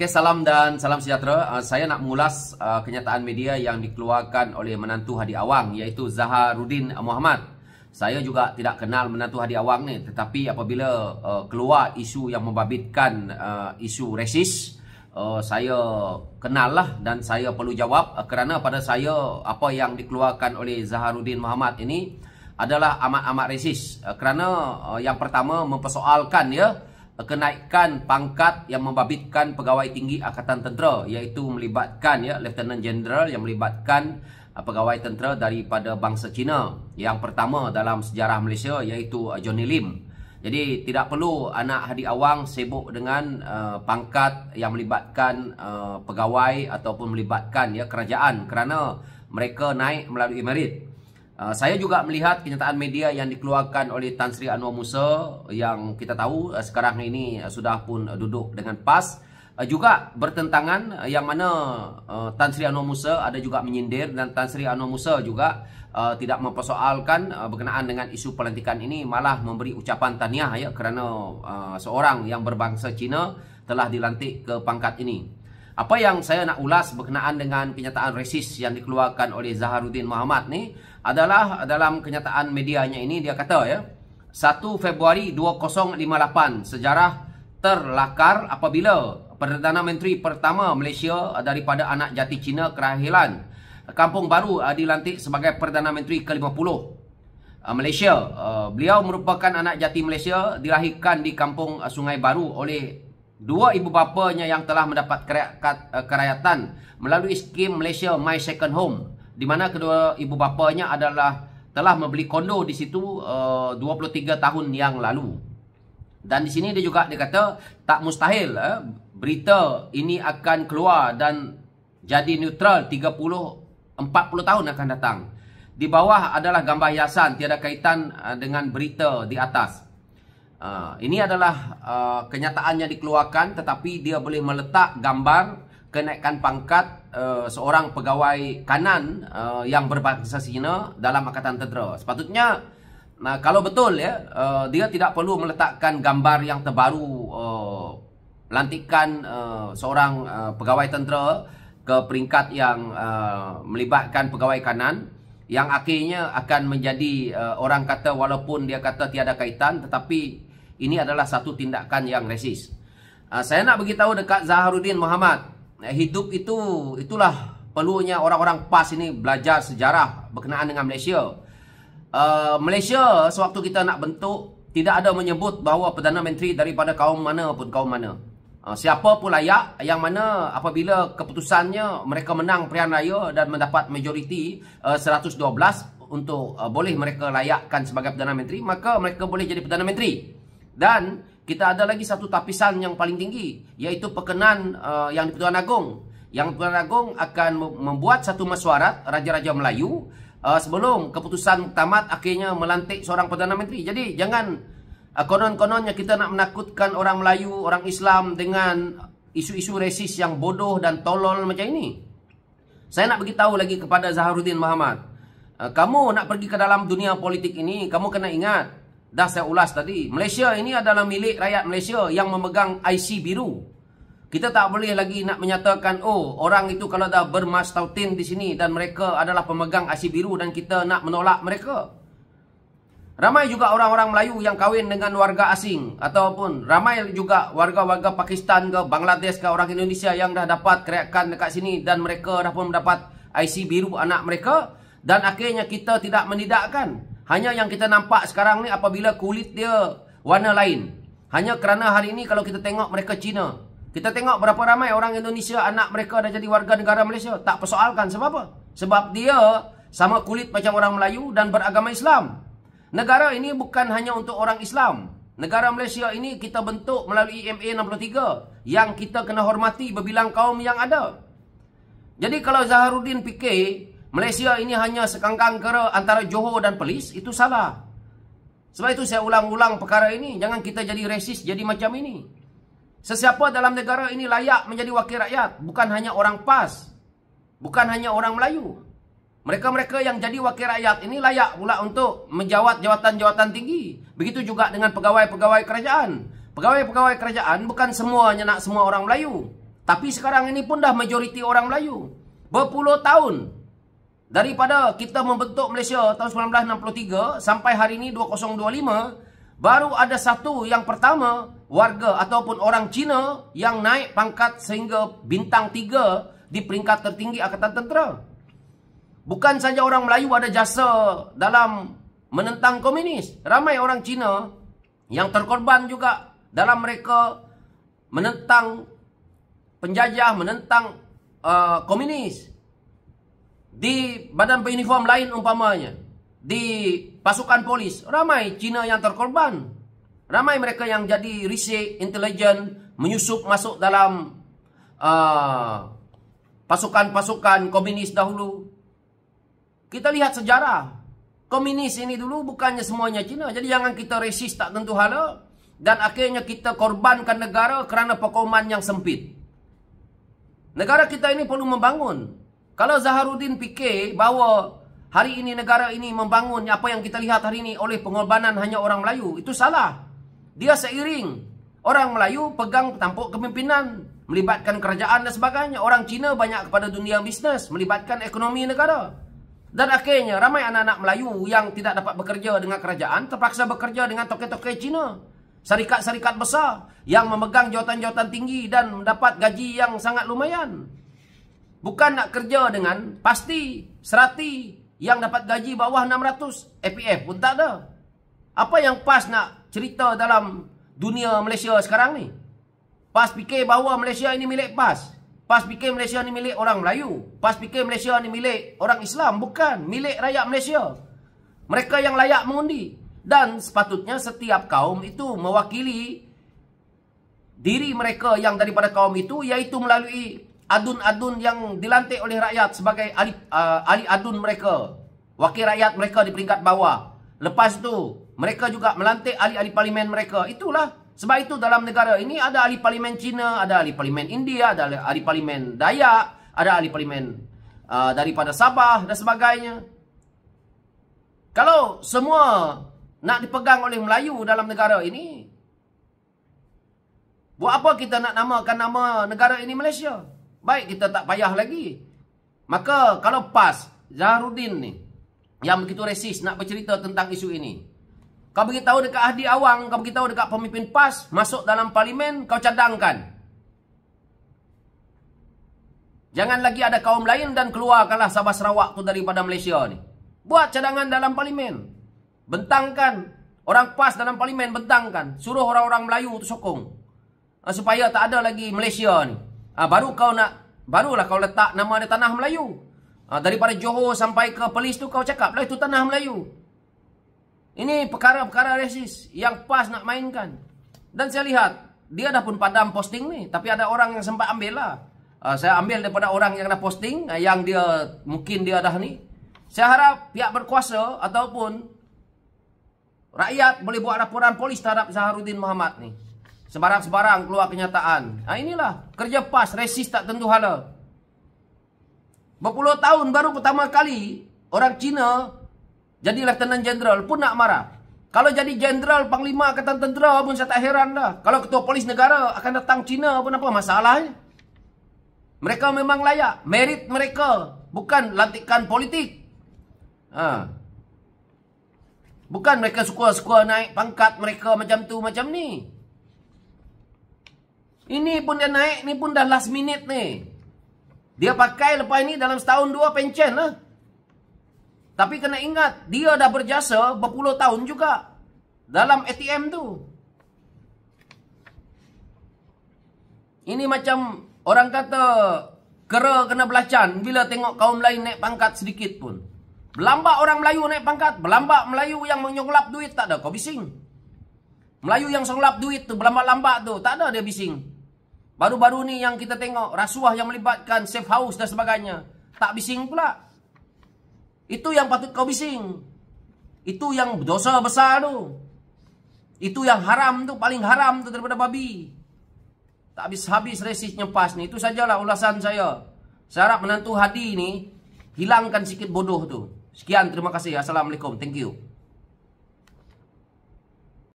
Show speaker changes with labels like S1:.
S1: Oke, salam dan salam sejahtera. Saya nak mengulas kenyataan media yang dikeluarkan oleh menantu Hadi Awang, iaitu Zaharuddin Mohamad. Saya juga tidak kenal menantu Hadi Awang ni, tetapi apabila keluar isu yang membabitkan isu resis, saya kenal lah dan saya perlu jawab, kerana pada saya apa yang dikeluarkan oleh Zaharuddin Mohamad ini adalah amat-amat resis. Kerana yang pertama mempersoalkan kenaikan pangkat yang membabitkan pegawai tinggi Angkatan Tentera, iaitu melibatkan Lieutenant General yang melibatkan pegawai tentera daripada bangsa Cina yang pertama dalam sejarah Malaysia, iaitu Johnny Lim. Jadi tidak perlu anak Hadi Awang sibuk dengan pangkat yang melibatkan pegawai ataupun melibatkan kerajaan, kerana mereka naik melalui merit. Saya juga melihat kenyataan media yang dikeluarkan oleh Tan Sri Anwar Musa yang kita tahu sekarang ini sudah pun duduk dengan PAS, juga bertentangan, yang mana Tan Sri Anwar Musa ada juga menyindir dan Tan Sri Anwar Musa juga tidak mempersoalkan berkenaan dengan isu pelantikan ini, malah memberi ucapan tahniah kerana seorang yang berbangsa Cina telah dilantik ke pangkat ini. Apa yang saya nak ulas berkenaan dengan kenyataan resis yang dikeluarkan oleh Zaharuddin Mohamad ni adalah dalam kenyataan medianya ini dia kata 1 Februari 2058 sejarah terlakar apabila Perdana Menteri pertama Malaysia daripada anak jati Cina kelahiran Kampung Baru dilantik sebagai Perdana Menteri ke-50 Malaysia. Beliau merupakan anak jati Malaysia, dilahirkan di Kampung Sungai Baru oleh dua ibu bapanya yang telah mendapat kerakyatan melalui skim Malaysia My Second Home, di mana kedua ibu bapanya telah membeli kondo di situ 23 tahun yang lalu. Dan di sini dia kata tak mustahil berita ini akan keluar dan jadi neutral 30-40 tahun akan datang. Di bawah adalah gambar hiasan tiada kaitan dengan berita di atas. Ini adalah kenyataan yang dikeluarkan, tetapi dia boleh meletak gambar kenaikan pangkat seorang pegawai kanan yang berbangsa Cina dalam Angkatan Tentera. Sepatutnya kalau betul dia tidak perlu meletakkan gambar yang terbaru lantikan seorang pegawai tentera ke peringkat yang melibatkan pegawai kanan, yang akhirnya akan menjadi orang kata walaupun dia kata tiada kaitan, tetapi ini adalah satu tindakan yang resis. Saya nak beritahu dekat Zaharuddin Mohamad, hidup itulah perlunya orang-orang PAS ini belajar sejarah berkenaan dengan Malaysia. Malaysia sewaktu kita nak bentuk tidak ada menyebut bahawa Perdana Menteri daripada kaum mana pun kaum mana. Siapa pun layak, yang mana apabila keputusannya mereka menang pilihan raya dan mendapat majoriti 112 untuk boleh mereka layakkan sebagai Perdana Menteri, maka mereka boleh jadi Perdana Menteri. Dan kita ada lagi satu tapisan yang paling tinggi, iaitu perkenan yang di Pertuan Agong. Yang Pertuan Agong akan membuat satu mesyuarat Raja-Raja Melayu sebelum keputusan tamat akhirnya melantik seorang Perdana Menteri. Jadi jangan konon-kononnya kita nak menakutkan orang Melayu, orang Islam dengan isu-isu resis yang bodoh dan tolol macam ini. Saya nak beritahu lagi kepada Zaharuddin Mohamad, kamu nak pergi ke dalam dunia politik ini, kamu kena ingat, dah saya ulas tadi, Malaysia ini adalah milik rakyat Malaysia yang memegang IC biru. Kita tak boleh lagi nak menyatakan, oh orang itu kalau dah bermastautin di sini dan mereka adalah pemegang IC biru dan kita nak menolak mereka. Ramai juga orang-orang Melayu yang kahwin dengan warga asing, ataupun ramai juga warga-warga Pakistan ke Bangladesh ke orang Indonesia yang dah dapat kerayakan dekat sini dan mereka dah pun mendapat IC biru anak mereka, dan akhirnya kita tidak menidakkan. Hanya yang kita nampak sekarang ni apabila kulit dia warna lain. Hanya kerana hari ini kalau kita tengok mereka Cina, kita tengok berapa ramai orang Indonesia anak mereka dah jadi warga negara Malaysia. Tak persoalkan sebab apa? Sebab dia sama kulit macam orang Melayu dan beragama Islam. Negara ini bukan hanya untuk orang Islam. Negara Malaysia ini kita bentuk melalui MA 63 yang kita kena hormati berbilang kaum yang ada. Jadi kalau Zaharuddin fikir Malaysia ini hanya sekangkang kera antara Johor dan Perlis, itu salah. Sebab itu saya ulang-ulang perkara ini. Jangan kita jadi resis, jadi macam ini. Sesiapa dalam negara ini layak menjadi wakil rakyat. Bukan hanya orang PAS. Bukan hanya orang Melayu. Mereka-mereka yang jadi wakil rakyat ini layak pula untuk menjawat jawatan-jawatan tinggi. Begitu juga dengan pegawai-pegawai kerajaan. Pegawai-pegawai kerajaan bukan semuanya nak semua orang Melayu. Tapi sekarang ini pun dah majoriti orang Melayu. Berpuluh tahun daripada kita membentuk Malaysia tahun 1963 sampai hari ini 2025, baru ada satu yang pertama warga ataupun orang Cina yang naik pangkat sehingga bintang 3 di peringkat tertinggi Angkatan Tentera. Bukan saja orang Melayu ada jasa dalam menentang komunis. Ramai orang Cina yang terkorban juga dalam mereka menentang penjajah, menentang komunis. Di badan beruniform lain umpamanya, di pasukan polis, ramai Cina yang terkorban. Ramai mereka yang jadi risik, intelijen, menyusup masuk dalam pasukan-pasukan komunis dahulu. Kita lihat sejarah. Komunis ini dulu bukannya semuanya Cina. Jadi jangan kita resist tak tentu hala. Dan akhirnya kita korbankan negara kerana perkauman yang sempit. Negara kita ini perlu membangun. Kalau Zaharuddin fikir bahawa hari ini negara ini membangun apa yang kita lihat hari ini oleh pengorbanan hanya orang Melayu, itu salah. Dia seiring. Orang Melayu pegang tampuk kepimpinan, melibatkan kerajaan dan sebagainya. Orang Cina banyak kepada dunia bisnes, melibatkan ekonomi negara. Dan akhirnya ramai anak-anak Melayu yang tidak dapat bekerja dengan kerajaan, terpaksa bekerja dengan toke-toke Cina. Syarikat-syarikat besar yang memegang jawatan-jawatan tinggi dan mendapat gaji yang sangat lumayan. Bukan nak kerja dengan pasti, serati yang dapat gaji bawah 600 APF pun tak ada. Apa yang PAS nak cerita dalam dunia Malaysia sekarang ni? PAS fikir bahawa Malaysia ini milik PAS. PAS fikir Malaysia ini milik orang Melayu. PAS fikir Malaysia ini milik orang Islam. Bukan, milik rakyat Malaysia. Mereka yang layak mengundi. Dan sepatutnya setiap kaum itu mewakili diri mereka yang daripada kaum itu, iaitu melalui adun-adun yang dilantik oleh rakyat sebagai ahli adun mereka. Wakil rakyat mereka di peringkat bawah. Lepas tu, mereka juga melantik ahli-ahli parlimen mereka. Itulah. Sebab itu dalam negara ini ada ahli parlimen Cina, ada ahli parlimen India, ada ahli parlimen Dayak, ada ahli parlimen daripada Sabah dan sebagainya. Kalau semua nak dipegang oleh Melayu dalam negara ini, buat apa kita nak namakan nama negara ini Malaysia? Baik, kita tak payah lagi. Maka kalau PAS, Zaharuddin ni, yang begitu resis nak bercerita tentang isu ini, kau beritahu dekat Hadi Awang, kau beritahu dekat pemimpin PAS, masuk dalam parlimen, kau cadangkan. Jangan lagi ada kaum lain dan keluarkanlah Sabah Sarawak tu daripada Malaysia ni. Buat cadangan dalam parlimen. Bentangkan. Orang PAS dalam parlimen bentangkan. Suruh orang-orang Melayu tu sokong. Supaya tak ada lagi Malaysia ni. Barulah kau letak nama dia Tanah Melayu. Daripada Johor sampai ke Perlis tu kau cakap lah itu Tanah Melayu. Ini perkara-perkara resis yang PAS nak mainkan. Dan saya lihat, dia dah pun padam posting ni. Tapi ada orang yang sempat ambil lah. Saya ambil daripada orang yang dah posting, yang dia mungkin dia dah ni. Saya harap pihak berkuasa ataupun rakyat boleh buat laporan polis terhadap Zaharuddin Mohamad ni. Sebarang-sebarang keluar kenyataan. Inilah kerja PAS, resis tak tentu hala. Berpuluh tahun baru pertama kali orang Cina jadi Lieutenant General pun nak marah. Kalau jadi Jenderal Panglima Angkatan Tentera pun saya tak heran dah. Kalau Ketua Polis Negara akan datang Cina pun apa masalahnya? Mereka memang layak. Merit mereka. Bukan lantikan politik. Bukan mereka suka-suka naik pangkat mereka macam tu macam ni. Ini pun dia naik, ni pun dah last minute ni. Dia pakai lepas ini dalam setahun dua pencen lah. Tapi kena ingat, dia dah berjasa berpuluh tahun juga dalam ATM tu. Ini macam orang kata kera kena belacan bila tengok kaum lain naik pangkat sedikit pun. Berlambak orang Melayu naik pangkat, berlambak Melayu yang menyonglap duit, tak ada kau bising. Melayu yang songlap duit tu, berlambak-lambak tu, tak ada dia bising. Baru-baru ni yang kita tengok, rasuah yang melibatkan safe house dan sebagainya, tak bising pula. Itu yang patut kau bising. Itu yang dosa besar tu. Itu yang haram tu, paling haram tu daripada babi. Tak habis-habis resisnya PAS ni. Itu sajalah ulasan saya. Saya harap menantu Hadi ni hilangkan sikit bodoh tu. Sekian, terima kasih. Assalamualaikum. Thank you.